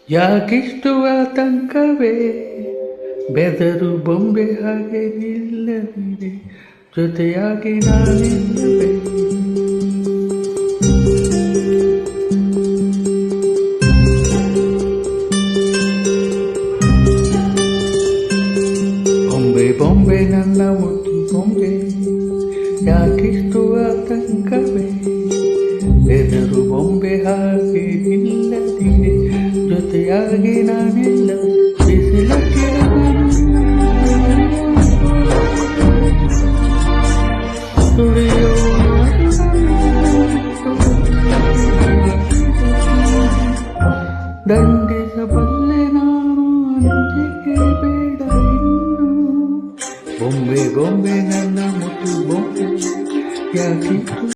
ಯಾಕಿಷ್ಟು ಆತಂಕವೇ ಬೆದರು ಬೊಂಬೆ ಹಾಗೆ ನಿಲ್ಲದಿದೆ ಜೊತೆಯಾಗಿ ನಾನಿಲ್ಲವೇ ಬೊಂಬೆ ಬೊಂಬೆ ನನ್ನ ಮುದ್ದು ಬೊಂಬೆ ಯಾಕಿಷ್ಟು ಆತಂಕವೇ ಬೆದರು ಬೊಂಬೆ ಹಾಗೆ ನಿಲ್ಲದಿದೆ ಜೊತೆಯಾಗಿ ನಾನಿಲ್ಲ